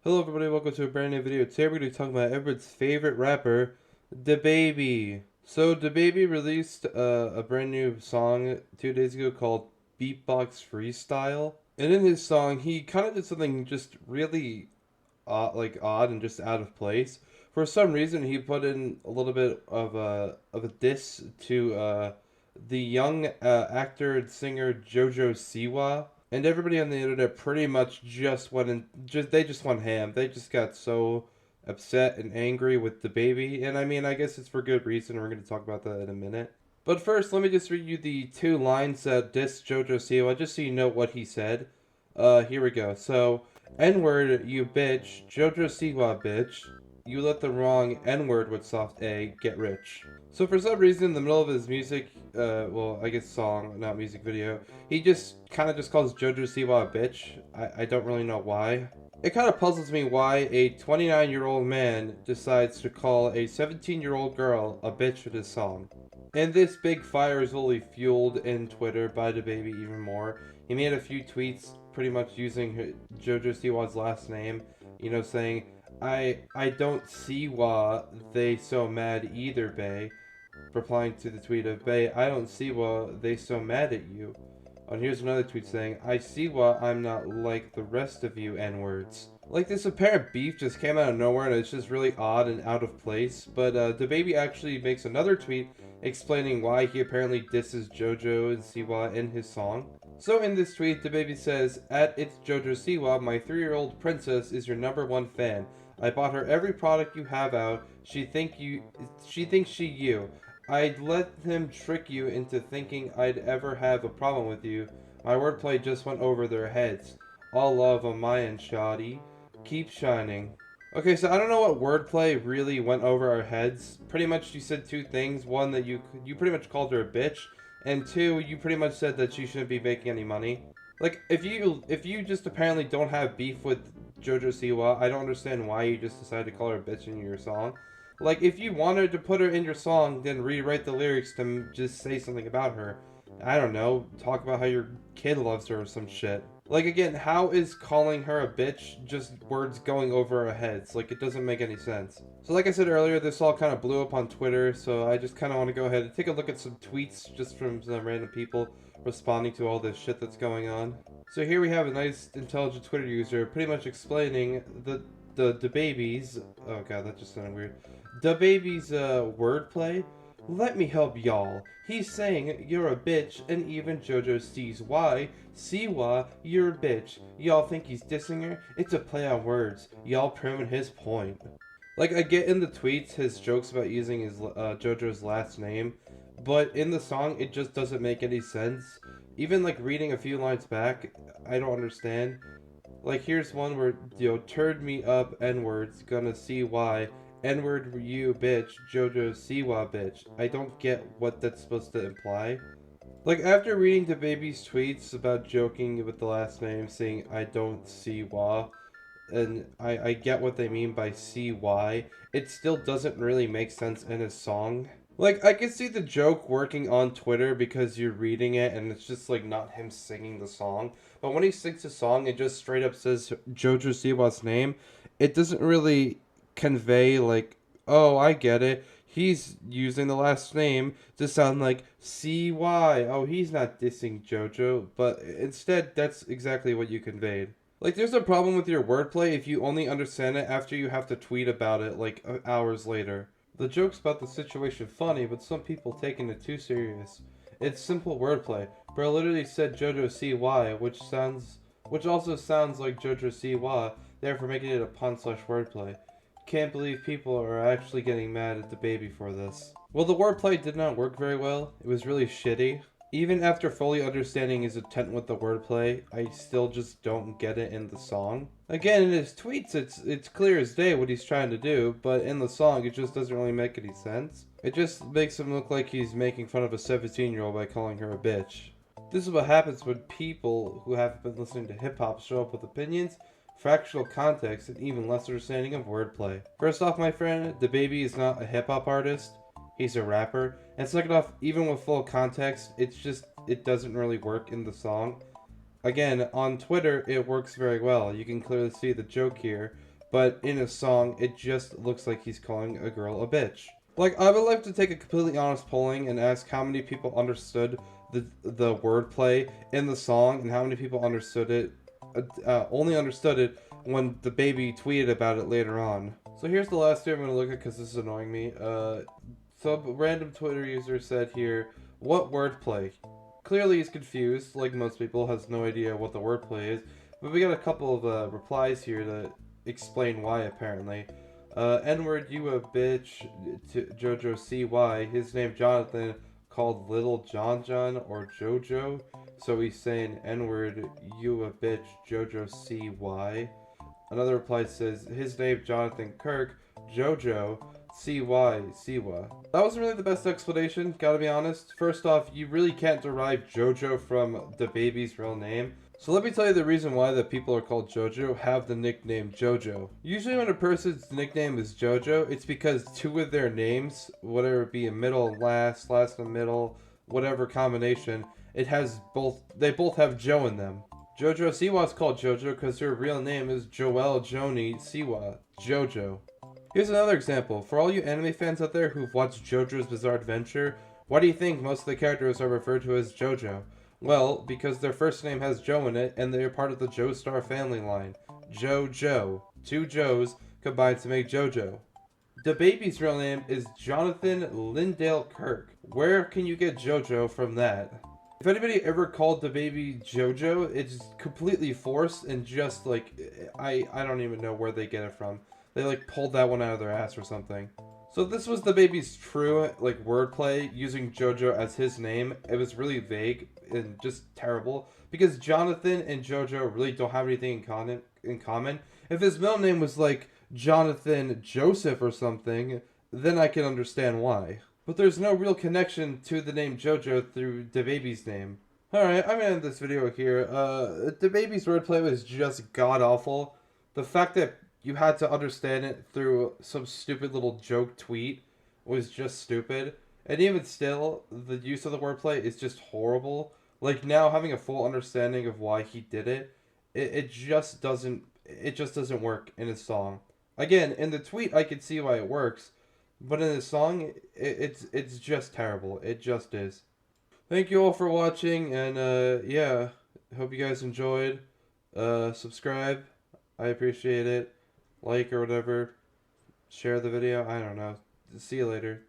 Hello everybody, welcome to a brand new video. Today we're going to be talking about everyone's favorite rapper, DaBaby. So DaBaby released a brand new song 2 days ago called Beatbox Freestyle. And in his song, he kind of did something just really odd and just out of place. For some reason, he put in a little bit of a diss to the young actor and singer JoJo Siwa. And everybody on the internet pretty much just went in, they just went ham. They just got so upset and angry with DaBaby, and I mean, I guess it's for good reason. We're going to talk about that in a minute. But first, let me just read you the two lines that diss JoJo Siwa, just so you know what he said. Here we go. So, N-word, you bitch, JoJo Siwa bitch. You let the wrong N-word with soft A get rich. So for some reason, in the middle of his music, well, I guess song, not music video, he just kind of just calls JoJo Siwa a bitch. I don't really know why. It kind of puzzles me why a 29-year-old man decides to call a 17-year-old girl a bitch with his song. And this big fire is only fueled in Twitter by DaBaby even more. He made a few tweets pretty much using JoJo Siwa's last name, you know, saying, I don't see why they so mad either, Bay. Replying to the tweet of, Bay, I don't see why they so mad at you. And here's another tweet saying, I see why I'm not like the rest of you N-words. Like, this apparent beef just came out of nowhere, and it's just really odd and out of place. But DaBaby actually makes another tweet explaining why he apparently disses JoJo and Siwa in his song. So in this tweet, DaBaby says, at It's JoJo Siwa, my 3-year-old princess is your #1 fan. I bought her every product you have out. She thinks she you. I'd let him trick you into thinking I'd ever have a problem with you. My wordplay just went over their heads. All love on my end, shoddy. Keep shining. Okay, so I don't know what wordplay really went over our heads. Pretty much you said two things. One, that you pretty much called her a bitch. And two, you pretty much said that she shouldn't be making any money. Like, if you just apparently don't have beef with JoJo Siwa, I don't understand why you just decided to call her a bitch in your song. Like, if you wanted to put her in your song, then rewrite the lyrics to just say something about her. I don't know, talk about how your kid loves her or some shit. Like, again, how is calling her a bitch just words going over our heads? Like, it doesn't make any sense. So like I said earlier, this all kind of blew up on Twitter, so I just kind of want to go ahead and take a look at some tweets just from some random people responding to all this shit that's going on. So here we have a nice, intelligent Twitter user pretty much explaining the DaBaby's, oh god, that just sounded weird. DaBaby's wordplay. Let me help y'all. He's saying you're a bitch, and even JoJo sees why. Siwa, you're a bitch. Y'all think he's dissing her? It's a play on words. Y'all proving his point. Like, I get in the tweets his jokes about using his JoJo's last name, but in the song it just doesn't make any sense. Even like reading a few lines back, I don't understand. Like, here's one where, you know, turd me up N-words, gonna see why. N-word you bitch, JoJo Siwa bitch. I don't get what that's supposed to imply. Like, after reading DaBaby's tweets about joking with the last name, saying I don't see why, and I get what they mean by see why, it still doesn't really make sense in his song. Like, I can see the joke working on Twitter because you're reading it and it's just like not him singing the song. But when he sings the song, it just straight up says JoJo Siwa's name. It doesn't really convey like, oh, I get it. He's using the last name to sound like CY. Oh, he's not dissing JoJo. But instead, that's exactly what you conveyed. Like, there's a problem with your wordplay if you only understand it after you have to tweet about it, like, hours later. The joke's about the situation funny, but some people taking it too serious. It's simple wordplay. Bro literally said JoJo CY, which also sounds like JoJo CY, therefore making it a pun/wordplay. Can't believe people are actually getting mad at DaBaby for this. Well, the wordplay did not work very well. It was really shitty. Even after fully understanding his intent with the wordplay, I still just don't get it in the song. Again, in his tweets, it's clear as day what he's trying to do, but in the song, it just doesn't really make any sense. It just makes him look like he's making fun of a 17-year-old by calling her a bitch. This is what happens when people who haven't been listening to hip-hop show up with opinions, fractional context, and even less understanding of wordplay. First off, my friend, DaBaby is not a hip-hop artist. He's a rapper. And second off, even with full context, it doesn't really work in the song. Again, on Twitter, it works very well. You can clearly see the joke here. but in a song, it just looks like he's calling a girl a bitch. Like, I would like to take a completely honest polling and ask how many people understood the wordplay in the song and how many people understood it, only understood it when DaBaby tweeted about it later on. So here's the last two I'm going to look at because this is annoying me. Some random Twitter user said here, what wordplay? Clearly he's confused, like most people, has no idea what the wordplay is. But we got a couple of replies here to explain why, apparently. N-word, you a bitch, to JoJo Siwa. His name Jonathan, called Little John John or JoJo. So he's saying N-word, you a bitch, JoJo Siwa. Another reply says, his name Jonathan Kirk, JoJo, CY, Siwa. That wasn't really the best explanation, gotta be honest. First off, you really can't derive JoJo from DaBaby's real name. So let me tell you the reason why the people are called JoJo have the nickname JoJo. Usually when a person's nickname is JoJo, it's because two of their names, whatever it be a middle and last and middle, whatever combination, they both have Joe in them. JoJo Siwa is called JoJo because her real name is Joelle Joni Siwa, JoJo. Here's another example. For all you anime fans out there who've watched JoJo's Bizarre Adventure, why do you think most of the characters are referred to as JoJo? Well, because their first name has Joe in it, and they are part of the Joestar family line. JoJo. Two Joes combined to make JoJo. DaBaby's real name is Jonathan Lindale Kirk. Where can you get JoJo from that? If anybody ever called DaBaby JoJo, it's completely forced and just like, I don't even know where they get it from. They like pulled that one out of their ass or something. So this was DaBaby's true like wordplay using JoJo as his name. It was really vague and just terrible because Jonathan and JoJo really don't have anything in common. If his middle name was like Jonathan Joseph or something, then I can understand why. But there's no real connection to the name JoJo through DaBaby's name. Alright, I'm gonna end this video here. DaBaby's wordplay was just god awful. The fact that you had to understand it through some stupid little joke tweet was just stupid. And even still, the use of the wordplay is just horrible. Like now having a full understanding of why he did it, it just doesn't work in his song. Again, in the tweet I could see why it works, but in the song it's just terrible. It just is. Thank you all for watching, and yeah, hope you guys enjoyed. Subscribe. I appreciate it. Like or whatever. Share the video. I don't know. See you later.